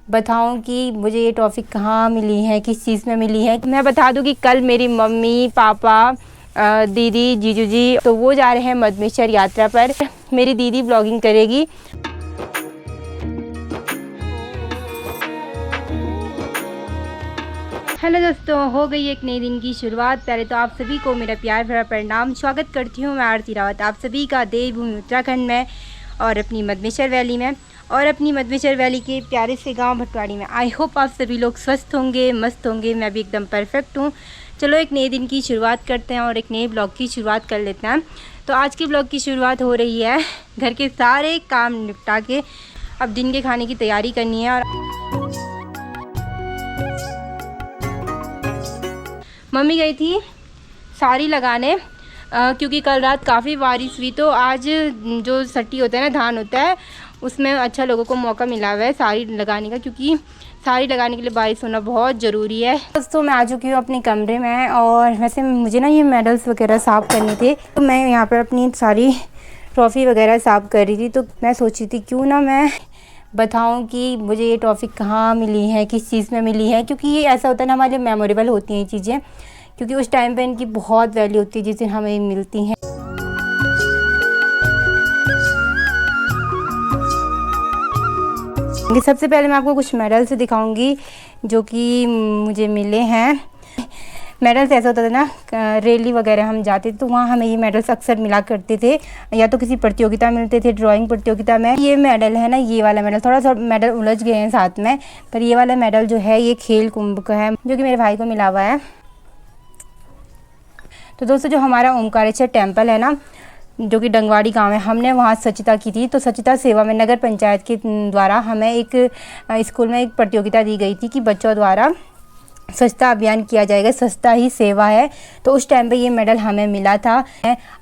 बताऊं कि मुझे ये ट्रॉफ़ी कहाँ मिली है, किस चीज़ में मिली है। मैं बता दूं कि कल मेरी मम्मी पापा दीदी जीजू जी तो वो जा रहे हैं मधमेश्वर यात्रा पर। मेरी दीदी ब्लॉगिंग करेगी। हेलो दोस्तों, हो गई एक नई दिन की शुरुआत। पहले तो आप सभी को मेरा प्यार भरा प्रणाम। स्वागत करती हूँ मैं आरती रावत आप सभी का देवभूमि उत्तराखंड में और अपनी मधमेश्वर वैली में और अपनी मधमेश्वर वैली के प्यारे से गांव भटवाड़ी में। आई होप आप सभी लोग स्वस्थ होंगे, मस्त होंगे। मैं भी एकदम परफेक्ट हूँ। चलो एक नए दिन की शुरुआत करते हैं और एक नए ब्लॉग की शुरुआत कर लेते हैं। तो आज के ब्लॉग की शुरुआत हो रही है घर के सारे काम निपटा के। अब दिन के खाने की तैयारी करनी है। और मम्मी गई थी साड़ी लगाने क्योंकि कल रात काफ़ी बारिश हुई। तो आज जो सट्टी होता है ना, धान होता है, उसमें अच्छा लोगों को मौका मिला हुआ है साड़ी लगाने का, क्योंकि साड़ी लगाने के लिए बारिश होना बहुत ज़रूरी है। दोस्तों मैं आ चुकी हूँ अपने कमरे में और वैसे मुझे ना ये मेडल्स वगैरह साफ़ करने थे। तो मैं यहाँ पर अपनी सारी ट्रॉफ़ी वगैरह साफ़ कर रही थी। तो मैं सोची थी क्यों ना मैं बताऊं कि मुझे ये ट्रॉफ़ी कहाँ मिली है, किस चीज़ में मिली है। क्योंकि ये ऐसा होता है ना, हमारे लिए मेमोरेबल होती हैं ये चीज़ें, क्योंकि उस टाइम पे इनकी बहुत वैल्यू होती है जिस दिन हमें मिलती हैं। सबसे पहले मैं आपको कुछ मेडल्स दिखाऊंगी जो कि मुझे मिले हैं। मेडल्स ऐसा होता था ना, रैली वगैरह हम जाते थे तो वहाँ हमें ये मेडल्स अक्सर मिला करते थे, या तो किसी प्रतियोगिता में मिलते थे, ड्राइंग प्रतियोगिता में। ये मेडल है ना, ये वाला मेडल, थोड़ा सा मेडल उलझ गए हैं साथ में, पर ये वाला मेडल जो है ये खेल कुंभ का है, जो कि मेरे भाई को मिला हुआ है। तो दोस्तों जो हमारा ओमकारेश्वर टेम्पल है ना, जो कि डंगवाड़ी गांव है, हमने वहाँ स्वच्छता की थी। तो स्वच्छता सेवा में नगर पंचायत के द्वारा हमें एक स्कूल में एक प्रतियोगिता दी गई थी कि बच्चों द्वारा स्वच्छता अभियान किया जाएगा, स्वच्छता ही सेवा है। तो उस टाइम पे ये मेडल हमें मिला था।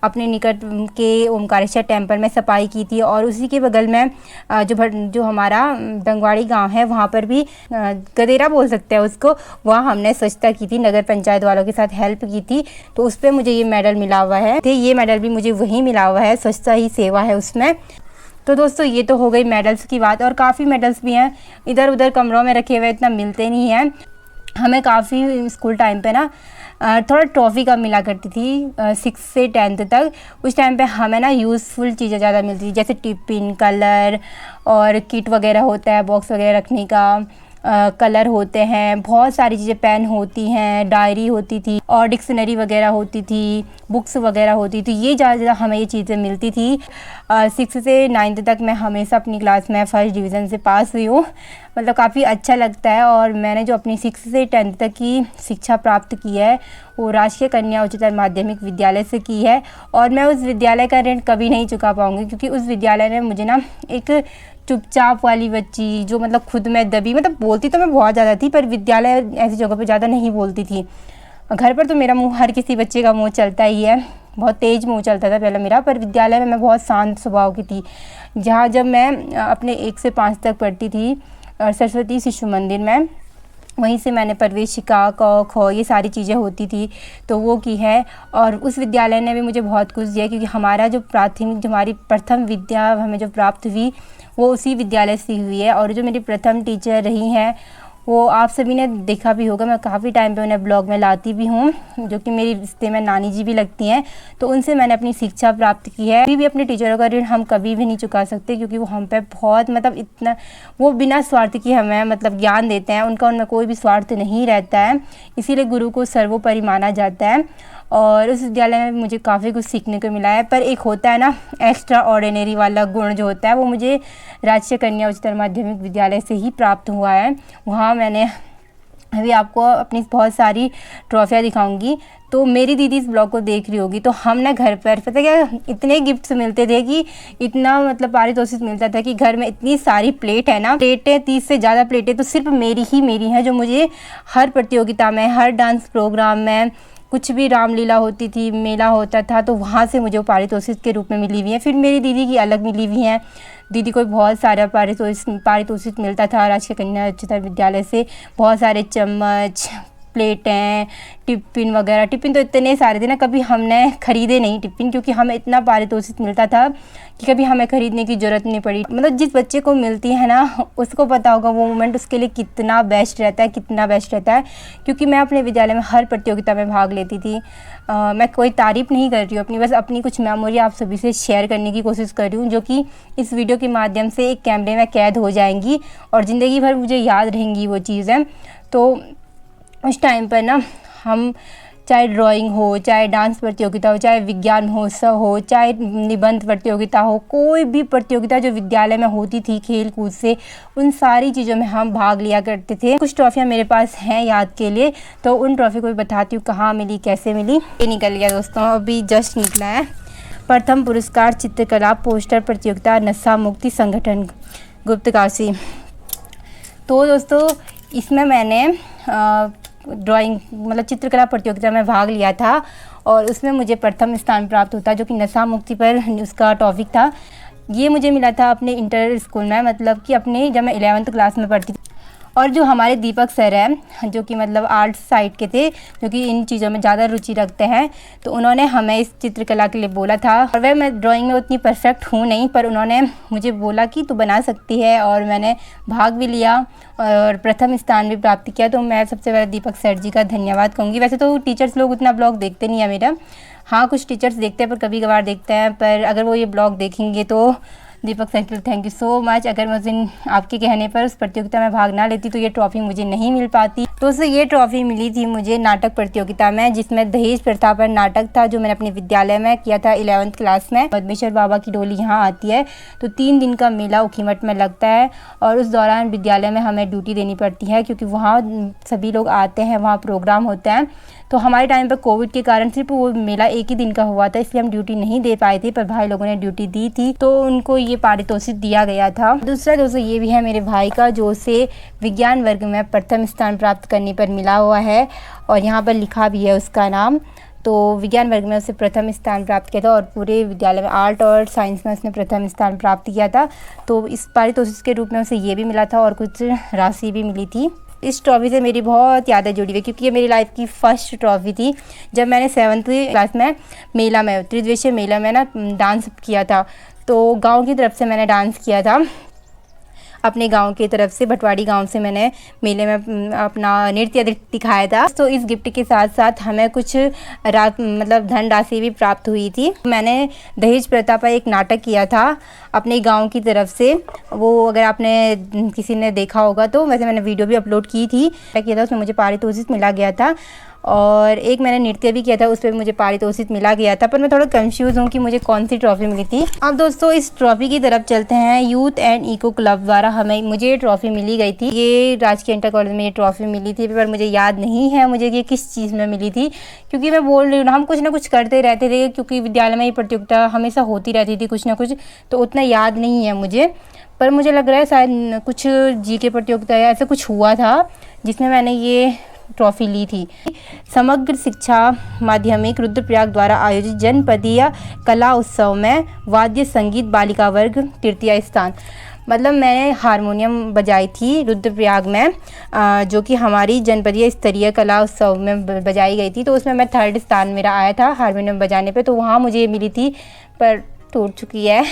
अपने निकट के ओमकारेश्वर टेम्पल में सफाई की थी और उसी के बगल में जो हमारा डंगवाड़ी गांव है, वहाँ पर भी गदेरा बोल सकते हैं उसको, वहाँ हमने स्वच्छता की थी, नगर पंचायत वालों के साथ हेल्प की थी। तो उस पर मुझे ये मेडल मिला हुआ है। ये मेडल भी मुझे वहीं मिला हुआ है, स्वच्छता ही सेवा है उसमें। तो दोस्तों ये तो हो गई मेडल्स की बात। और काफ़ी मेडल्स भी हैं इधर उधर कमरों में रखे हुए, इतना मिलते नहीं हैं हमें। काफ़ी स्कूल टाइम पे ना थोड़ा ट्रॉफ़ी कम मिला करती थी 6 से 10th तक। उस टाइम पे हमें ना यूज़फुल चीज़ें ज़्यादा मिलती थी, जैसे टिफ़िन, कलर और किट वगैरह होता है, बॉक्स वगैरह रखने का, कलर होते हैं, बहुत सारी चीज़ें, पेन होती हैं, डायरी होती थी और डिक्शनरी वगैरह होती थी, बुक्स वगैरह होती थी। ये ज़्यादा हमें ये चीज़ें मिलती थी। 6 से 9th तक मैं हमेशा अपनी क्लास में फर्स्ट डिवीज़न से पास हुई हूँ। मतलब काफ़ी अच्छा लगता है। और मैंने जो अपनी 6 से 10th तक की शिक्षा प्राप्त की है वो राजकीय कन्या उच्चतर माध्यमिक विद्यालय से की है। और मैं उस विद्यालय का ऋण कभी नहीं चुका पाऊँगी, क्योंकि उस विद्यालय ने मुझे ना एक चुपचाप वाली बच्ची, जो मतलब खुद में दबी, मतलब बोलती तो मैं बहुत ज़्यादा थी, पर विद्यालय ऐसी जगह पे ज़्यादा नहीं बोलती थी। घर पर तो मेरा मुंह हर किसी बच्चे का मुंह चलता ही है, बहुत तेज़ मुंह चलता था पहले मेरा, पर विद्यालय में मैं बहुत शांत स्वभाव की थी। जहाँ जब मैं अपने 1 से 5 तक पढ़ती थी सरस्वती शिशु मंदिर में, वहीं से मैंने प्रवेशिका, क ख ये सारी चीज़ें होती थी तो वो की है। और उस विद्यालय ने भी मुझे बहुत कुछ दिया, क्योंकि हमारा जो प्राथमिक, जो हमारी प्रथम विद्या हमें जो प्राप्त हुई वो उसी विद्यालय से हुई है। और जो मेरी प्रथम टीचर रही हैं वो आप सभी ने देखा भी होगा, मैं काफ़ी टाइम पे उन्हें ब्लॉग में लाती भी हूँ, जो कि मेरी रिश्ते में नानी जी भी लगती हैं। तो उनसे मैंने अपनी शिक्षा प्राप्त की है। अभी भी अपने टीचरों का ऋण हम कभी भी नहीं चुका सकते, क्योंकि वो हम पे बहुत, मतलब इतना, वो बिना स्वार्थ की हमें मतलब ज्ञान देते हैं, उनका उनमें कोई भी स्वार्थ नहीं रहता है, इसीलिए गुरु को सर्वोपरि माना जाता है। और उस विद्यालय में मुझे काफ़ी कुछ सीखने को मिला है। पर एक होता है ना एक्स्ट्रा ऑर्डिनरी वाला गुण जो होता है, वो मुझे राजकीय कन्या उच्चतर माध्यमिक विद्यालय से ही प्राप्त हुआ है। वहाँ मैंने अभी आपको अपनी बहुत सारी ट्रॉफियाँ दिखाऊंगी। तो मेरी दीदी इस ब्लॉग को देख रही होगी। तो हम ना घर पर पता क्या इतने गिफ्ट्स मिलते थे कि इतना मतलब पारितोषिक मिलता था कि घर में इतनी सारी प्लेट है ना, प्लेटें 30 से ज़्यादा प्लेटें तो सिर्फ मेरी हैं, जो मुझे हर प्रतियोगिता में, हर डांस प्रोग्राम में, कुछ भी रामलीला होती थी, मेला होता था, तो वहाँ से मुझे वो पारितोषिक के रूप में मिली हुई है। फिर मेरी दीदी की अलग मिली हुई हैं। दीदी को बहुत सारा पारितोषिक मिलता था राजकीय कन्या उच्चतर विद्यालय से, बहुत सारे चम्मच, प्लेटें, टिफ़िन वगैरह। टिफ़िन तो इतने सारे थे ना, कभी हमने ख़रीदे नहीं टिफ़िन, क्योंकि हमें इतना पारितोषिक मिलता था कि कभी हमें ख़रीदने की ज़रूरत नहीं पड़ी। मतलब जिस बच्चे को मिलती है ना, उसको पता होगा वो मोमेंट उसके लिए कितना बेस्ट रहता है, कितना बेस्ट रहता है। क्योंकि मैं अपने विद्यालय में हर प्रतियोगिता में भाग लेती थी। मैं कोई तारीफ़ नहीं कर रही हूँ अपनी, बस अपनी कुछ मेमोरी आप सभी से शेयर करने की कोशिश कर रही हूँ, जो कि इस वीडियो के माध्यम से एक कैमरे में कैद हो जाएंगी और ज़िंदगी भर मुझे याद रहेंगी वो चीज़ें। तो उस टाइम पर ना हम, चाहे ड्राइंग हो, चाहे डांस प्रतियोगिता हो, चाहे विज्ञान महोत्सव हो, चाहे निबंध प्रतियोगिता हो, कोई भी प्रतियोगिता जो विद्यालय में होती थी खेल कूद से, उन सारी चीज़ों में हम भाग लिया करते थे। कुछ ट्रॉफियाँ मेरे पास हैं याद के लिए, तो उन ट्रॉफी को भी बताती हूँ कहाँ मिली, कैसे मिली। ये निकल गया दोस्तों, अभी जस्ट निकला है। प्रथम पुरस्कार चित्रकला पोस्टर प्रतियोगिता नशा मुक्ति संगठन गुप्तकाशी। तो दोस्तों इसमें मैंने ड्राइंग मतलब चित्रकला प्रतियोगिता में भाग लिया था और उसमें मुझे प्रथम स्थान प्राप्त होता, जो कि नशा मुक्ति पर उसका टॉपिक था। ये मुझे मिला था अपने इंटर स्कूल में, मतलब कि अपने जब मैं 11th क्लास में पढ़ती थी। और जो हमारे दीपक सर हैं, जो कि मतलब आर्ट्स साइड के थे, जो कि इन चीज़ों में ज़्यादा रुचि रखते हैं, तो उन्होंने हमें इस चित्रकला के लिए बोला था। और वह मैं ड्राइंग में उतनी परफेक्ट हूँ नहीं, पर उन्होंने मुझे बोला कि तू बना सकती है, और मैंने भाग भी लिया और प्रथम स्थान भी प्राप्त किया। तो मैं सबसे पहले दीपक सर जी का धन्यवाद कहूँगी। वैसे तो टीचर्स लोग उतना ब्लॉग देखते नहीं है मेरा, हाँ कुछ टीचर्स देखते हैं पर कभी कभार देखते हैं, पर अगर वो ये ब्लॉग देखेंगे तो Deepak sir thank you so much. अगर मैं उस दिन आपके कहने पर उस प्रतियोगिता में भाग ना लेती तो ये ट्रॉफ़ी मुझे नहीं मिल पाती। तो उससे ये ट्रॉफ़ी मिली थी मुझे नाटक प्रतियोगिता में, जिसमें दहेज प्रथा पर नाटक था, जो मैंने अपने विद्यालय में किया था 11th क्लास में। पद्मेश्वर बाबा की डोली यहाँ आती है, तो 3 दिन का मेला ऊखीमठ में लगता है और उस दौरान विद्यालय में हमें ड्यूटी देनी पड़ती है, क्योंकि वहाँ सभी लोग आते हैं, वहाँ प्रोग्राम होते हैं। तो हमारे टाइम पर कोविड के कारण सिर्फ वो मेला एक ही दिन का हुआ था, इसलिए हम ड्यूटी नहीं दे पाए थे, पर भाई लोगों ने ड्यूटी दी थी तो उनको ये पारितोषिक दिया गया था। दूसरा दोस्तों ये भी है मेरे भाई का, जो उसे विज्ञान वर्ग में प्रथम स्थान प्राप्त करने पर मिला हुआ है और यहाँ पर लिखा भी है उसका नाम। तो विज्ञान वर्ग में उसे प्रथम स्थान प्राप्त किया था और पूरे विद्यालय में आर्ट और साइंस में उसने प्रथम स्थान प्राप्त किया था। तो इस पारितोषिक के रूप में उसे ये भी मिला था और कुछ राशि भी मिली थी। इस ट्रॉफ़ी से मेरी बहुत यादें जुड़ी हुई, क्योंकि ये मेरी लाइफ की फर्स्ट ट्रॉफ़ी थी। जब मैंने 7th क्लास में मेला में, त्रिदिवसीय मेला में ना डांस किया था, तो गांव की तरफ से मैंने डांस किया था। अपने गांव की तरफ से, भटवाड़ी गांव से मैंने मेले में अपना नृत्य दिखाया था। तो इस गिफ्ट के साथ साथ हमें कुछ मतलब धनराशि भी प्राप्त हुई थी। मैंने दहेज प्रथा पर एक नाटक किया था अपने गांव की तरफ से, वो अगर आपने किसी ने देखा होगा तो, वैसे मैंने वीडियो भी अपलोड की थी, किया था, उसमें मुझे पारितोषिक मिला गया था। और एक मैंने नृत्य भी किया था, उस पर मुझे पारितोषिक मिला गया था, पर मैं थोड़ा कंफ्यूज हूँ कि मुझे कौन सी ट्रॉफ़ी मिली थी। अब दोस्तों इस ट्रॉफ़ी की तरफ चलते हैं। यूथ एंड इको क्लब द्वारा मुझे ये ट्रॉफ़ी मिली गई थी। ये राजकीय इंटर कॉलेज में ये ट्रॉफ़ी मिली थी, पर मुझे याद नहीं है मुझे ये किस चीज़ में मिली थी, क्योंकि मैं बोल रही हूँ ना, हम कुछ ना कुछ करते रहते थे, क्योंकि विद्यालय में ये प्रतियोगिता हमेशा होती रहती थी कुछ ना कुछ, तो उतना याद नहीं है मुझे। पर मुझे लग रहा है शायद कुछ GK प्रतियोगिता या ऐसा कुछ हुआ था जिसमें मैंने ये ट्रॉफ़ी ली थी। समग्र शिक्षा माध्यमिक रुद्रप्रयाग द्वारा आयोजित जनपदीय कला उत्सव में वाद्य संगीत बालिका वर्ग तृतीय स्थान। मतलब मैंने हारमोनियम बजाई थी रुद्रप्रयाग में, जो कि हमारी जनपदीय स्तरीय कला उत्सव में बजाई गई थी। तो उसमें मैं 3rd स्थान मेरा आया था हारमोनियम बजाने पे, तो वहाँ मुझे मिली थी, पर टूट चुकी है।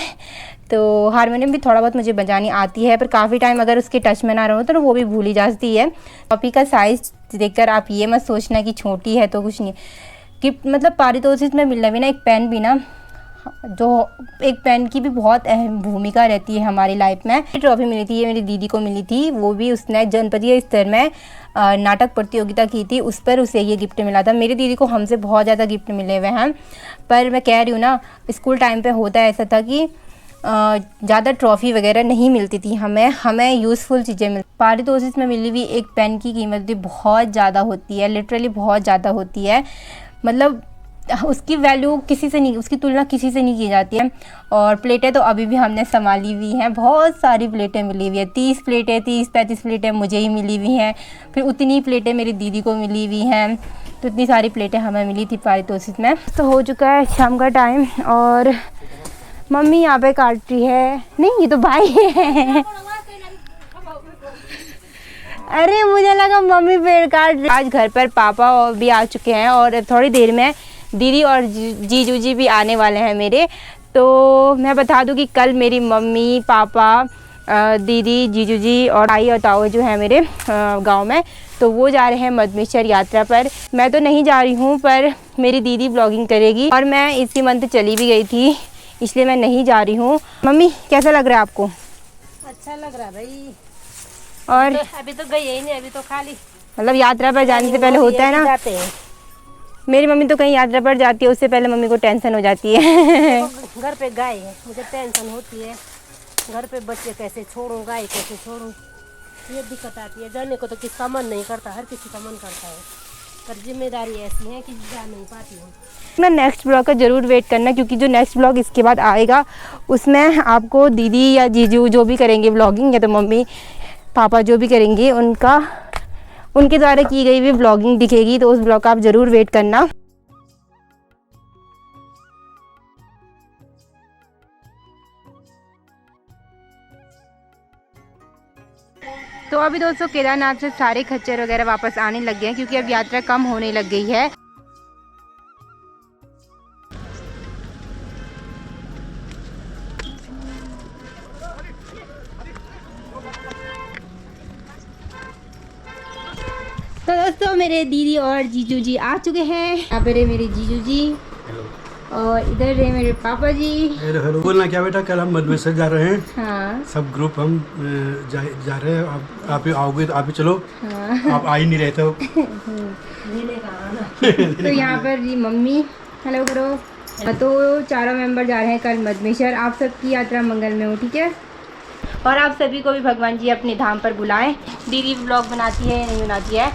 तो हारमोनियम भी थोड़ा बहुत मुझे बजानी आती है, पर काफ़ी टाइम अगर उसके टच में ना रहो तो वो भी भूली जाती है। कॉपी का साइज़ देखकर आप ये मत सोचना कि छोटी है तो कुछ नहीं। गिफ्ट मतलब पारितोषिक में मिलना भी ना, एक पेन भी ना, जो एक पेन की भी बहुत अहम भूमिका रहती है हमारी लाइफ में। ये ट्रॉफ़ी मिली थी, ये मेरी दीदी को मिली थी, वो भी उसने जनपदीय स्तर में नाटक प्रतियोगिता की थी, उस पर उसे ये गिफ्ट मिला था। मेरी दीदी को हमसे बहुत ज़्यादा गिफ्ट मिले हुए हैं, पर मैं कह रही हूँ ना, स्कूल टाइम पे होता ऐसा था कि ज़्यादा ट्रॉफ़ी वगैरह नहीं मिलती थी हमें यूज़फुल चीज़ें मिलती। पारितोषिक में मिली हुई एक पेन की कीमत भी बहुत ज़्यादा होती है, लिटरली बहुत ज़्यादा होती है। मतलब उसकी वैल्यू किसी से नहीं, उसकी तुलना किसी से नहीं की जाती है। और प्लेटें तो अभी भी हमने संभाली हुई हैं, बहुत सारी प्लेटें मिली हुई है, 30 प्लेटें 30-35 प्लेटें मुझे ही मिली हुई हैं, फिर उतनी प्लेटें मेरी दीदी को मिली हुई हैं, तो इतनी सारी प्लेटें हमें मिली थी पारितोषिक में। तो हो चुका है शाम का टाइम और मम्मी यहाँ पे काट रही है, नहीं ये तो भाई है। अरे मुझे लगा मम्मी पेड़ काट। आज घर पर पापा भी आ चुके हैं और थोड़ी देर में दीदी और जीजू जी भी आने वाले हैं मेरे। तो मैं बता दूं कि कल मेरी मम्मी पापा दीदी जीजू जी और आई और ताऊ जो है मेरे गांव में, तो वो जा रहे हैं मधमेश्वर यात्रा पर। मैं तो नहीं जा रही हूँ, पर मेरी दीदी ब्लॉगिंग करेगी और मैं इसी मंथ चली भी गई थी, इसलिए मैं नहीं जा रही हूँ। मम्मी कैसा लग रहा है आपको? अच्छा लग रहा है भाई। और अभी तो गई ही नहीं, अभी तो खाली मतलब यात्रा पर जाने से पहले होता है ना, जाते हैं। मेरी मम्मी तो कहीं यात्रा पर जाती है उससे पहले मम्मी को टेंशन हो जाती है। तो घर पे गाय है, मुझे टेंशन होती है, घर पे बच्चे कैसे छोड़ूं, गाय कैसे छोड़ूं, ये दिक्कत आती है। जाने को तो किसका मन नहीं करता, हर किसी का मन करता है, पर जिम्मेदारी ऐसी है कि जा नहीं पाती हूँ। मैं नेक्स्ट ब्लॉग का ज़रूर वेट करना, क्योंकि जो नेक्स्ट ब्लॉग इसके बाद आएगा उसमें आपको दीदी या जीजू जो भी करेंगे ब्लॉगिंग, या तो मम्मी पापा जो भी करेंगे उनके द्वारा की गई भी ब्लॉगिंग दिखेगी, तो उस ब्लॉग का आप ज़रूर वेट करना। तो अभी दोस्तों केदारनाथ से सारे खच्चर वगैरह वापस आने लग गए हैं, क्योंकि अब यात्रा कम होने लग गई है। तो दोस्तों मेरे दीदी और जीजू जी आ चुके हैं। यहाँ पर है मेरे जीजू जी और इधर है मेरे पापा जी। हेलो बोलना क्या बेटा, कल हम मधमेश्वर जा रहे हैं। हाँ सब ग्रुप हम जा रहे हैं। आप भी आओगे तो आप भी चलो। हाँ। आप आ ही नहीं रहे तो। तो यहाँ पर जी मम्मी हेलो करो। तो चारों मेंबर जा रहे हैं कल मधमेश्वर। आप सबकी यात्रा मंगल में हो, ठीक है। और आप सभी को भी भगवान जी अपने धाम पर बुलाएं। दीदी ब्लॉग बनाती है नहीं बनाती है,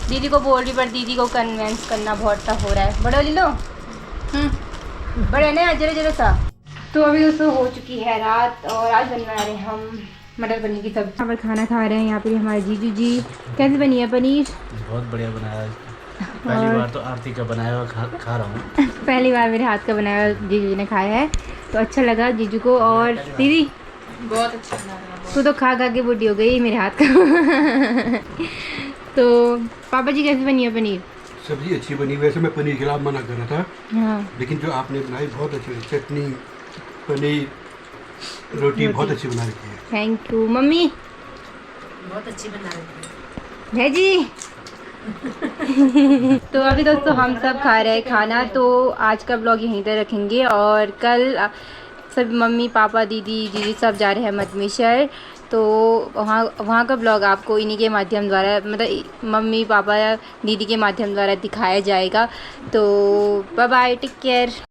दीदी को बोल रही, पर दीदी को कन्वेंस करना बहुत टफ हो रहा है। बड़ा ले लो बड़े ना जरा जरा सा। तो अभी दोस्तों हो चुकी है रात और आज बना रहे हम मटर पनीर की सब्जी। यहाँ पर खाना खा रहे हैं। यहाँ पर हमारे जीजू जी। कैसी बनी है पनीर? बहुत बढ़िया बनाया है। पहली बार तो आरती का बनाया हुआ खा रहा हूँ। पहली बार मेरे हाथ का बनाया हुआ जीजू जी ने खाया है, तो अच्छा लगा जीजू को। और दीदी बहुत अच्छा बना रहा। तू तो खा खा के बूढ़ी हो गई मेरे हाथ का। तो पापा जी कैसी बनी है पनीर? सब्जी अच्छी बनी। वैसे मैं पनीर के खिलाफ मना कर रहा था, हाँ लेकिन जो आपने बनाई बहुत अच्छी, चटनी पनीर रोटी बहुत अच्छी बना रखी है। Thank you mummy. बहुत अच्छी बना रही है जी। तो अभी दोस्तों हम सब खा रहे हैं खाना, तो आज का ब्लॉग यहीं तक रखेंगे और कल सब मम्मी पापा दीदी जीजी सब जा रहे हैं मधमेश्वर। तो वहाँ का ब्लॉग आपको इन्हीं के माध्यम द्वारा, मतलब मम्मी पापा या दीदी के माध्यम द्वारा दिखाया जाएगा। तो बाय बाय, टेक केयर।